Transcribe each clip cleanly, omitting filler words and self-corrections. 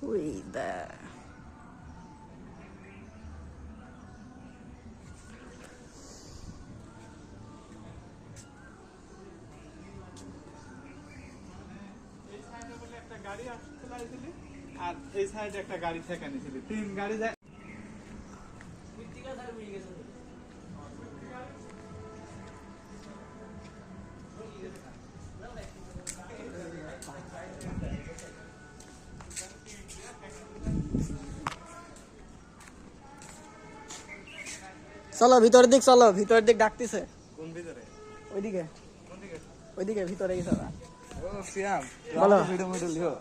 ওই দেখ গাড়ি আসতে লাগছিলি আর এই সাইডে একটা গাড়ি থেকে নিয়েছিলি, তিন গাড়ি যায়। চলো ভিতরের দিক, চলো ভিতরের দিক ডাকতেছে। কোন ভিতরে? ওইদিকে কোন দিকে? ওইদিকে ভিতরে গেছে। ও সিয়াম, বলো। ভিডিও ভিডিও লিও।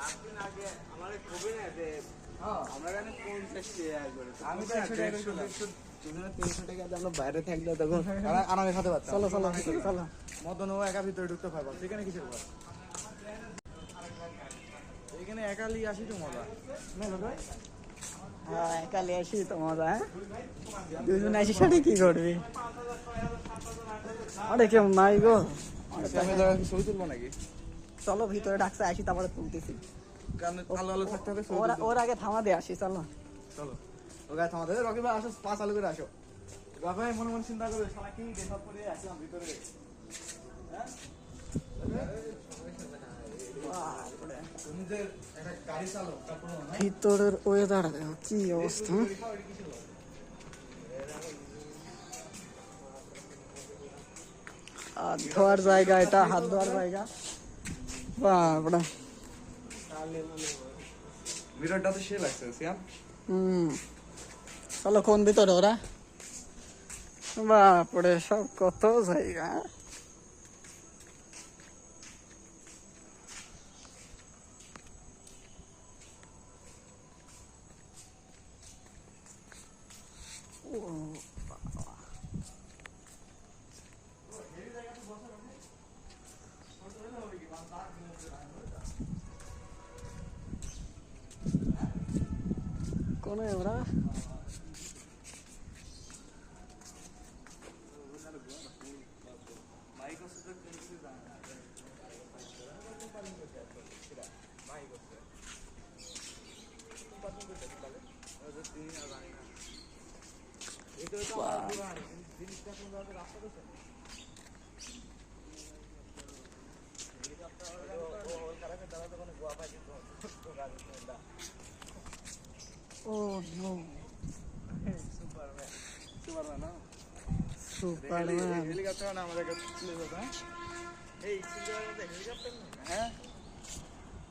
আপনি আগে আমারে কবে না যে আমরা জানি 50 টাকা করে, আমি তো 100 টাকা করে তুমি 300 টাকা দিয়ে আমরা বাইরে থাকলে তখন আরামে খেতে পারতাম। চলো চলো ভিতরে চলো। মদন ও একা ভিতরে ঢুকতে পারবো, সেখানে কিসের ভয়? এখানে একালি আসি তো মজা। হ্যাঁ একালে আসি তো মজা। হ্যাঁ দুজন আসি সাথে কি করবি? আরে কেমন নাই গো। আমি ছবি তুলবো নাকি? চলো ভিতরে ডাকছে, আসি তারপরে তুলতেছি। কারণ আলো আলো থাকতে হবে। ওর আগে থামা দিয়ে আসি। চলো চলো ও গায়ে থামাতে হবে। রকি ভাই আসো, 5 আলু করে আসো। রকি ভাই মনে মনে চিন্তা করবে শালা কি দেশা পড়ে আসলাম ভিতরে। হ্যাঁ তুমি যে একটা গাড়ি চালাও তারপর ভিতরের ওয়েদার কি অবস্থা। হাত ধোয়ার জায়গা, এটা হাত ধোয়ার জায়গা। বাপরে ভিতরটা তো সে লাগছে সিয়াম। চলো কোন ভিতরে ওরা? বাপরে সব কত জায়গা। কোনে ওরা? Oh no. Superman. হেলিকপ্টার না আমাদের কাছে তুলে দাও। এই সিঙ্গাপুরে হেলিকপ্টার না? হ্যাঁ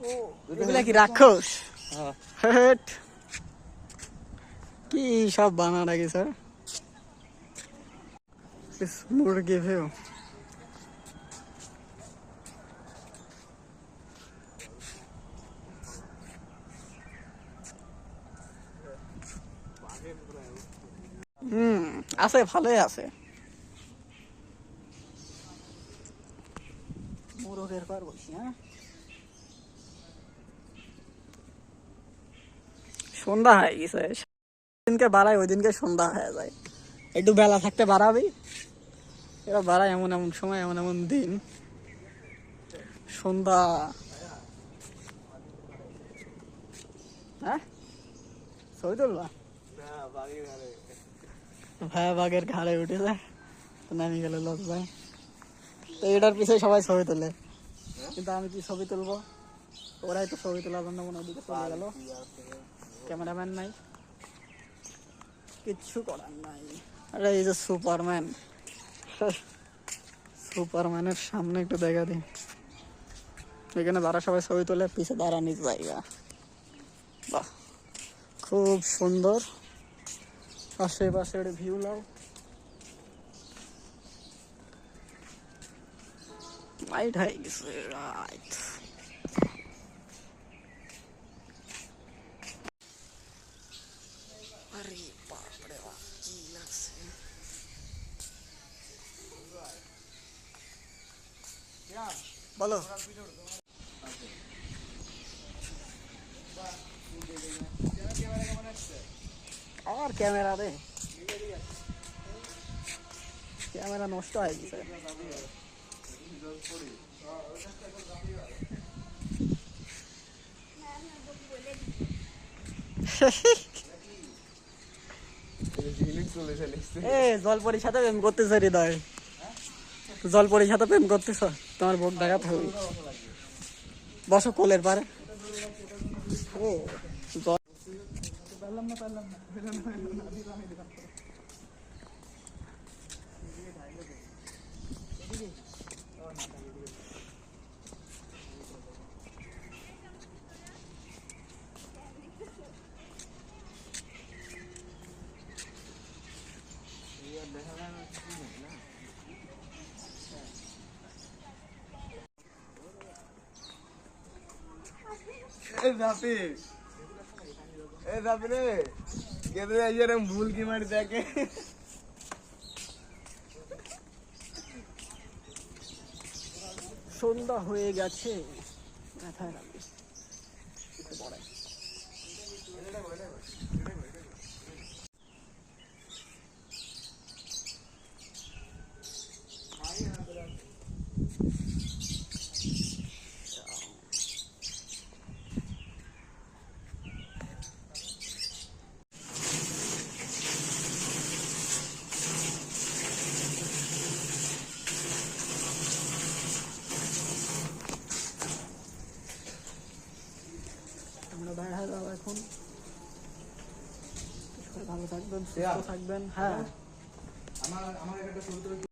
ও এগুলা কি রাক্ষস? হ্যাঁ কি সব বানা লাগে স্যার। इस मुर्गे है আছে, ভালোই আছে। মোরগের পর বলছি। হ্যাঁ সন্ধ্যা হয়ে গেছে, দিনকে বাড়াই ওই দিনকে সন্ধ্যা হয়ে যায়। একটু বেলা থাকতে বাড়াবি, এরা বাড়ায় এমন এমন সময়, এমন এমন দিন সন্ধ্যা। হ্যাঁ ছবি তুলবা? ভাইয়া বাঘের ঘাড়ে উঠে যায় তো নামি গেল লোক ভাই। তো এটার পিছিয়ে সবাই ছবি তোলে, কিন্তু আমি কি ছবি তুলবো? ওরাই তো ছবি তোলার জন্য মনে ওদিকে চলে গেল। ক্যামেরাম্যান নাই, কিচ্ছু করার নাই। আরে এই যে সুপারম্যান, সুপারম্যানের সামনে একটু দেখা দিই। এখানে যারা সবাই ছবি তোলে পিছে দাঁড়ানির জায়গা। বাহ খুব সুন্দর। আশেপাশের ভিউ নাও। নাইট হয়ে গেছে, রাইট। আরে বাপরে বাপ কি লাগছে। বলো আর ক্যামেরা রে, ক্যামেরা নষ্ট হয়ে গেছে। এ জলপরির সাথে প্রেম করতেছ হৃদয়, জলপরির সাথে প্রেম করতেছ, তোমার ভোগ দেখাতে হবে। বসো কোলের পারে। ও পারলাম না। ভুল কি মারি দেখে সন্ধ্যা হয়ে গেছে, মাথায় রাখবে। আমরা বের হয়ে যাবো এখন। সবাই ভালো থাকবেন, সুস্থ থাকবেন। হ্যাঁ আমার একটা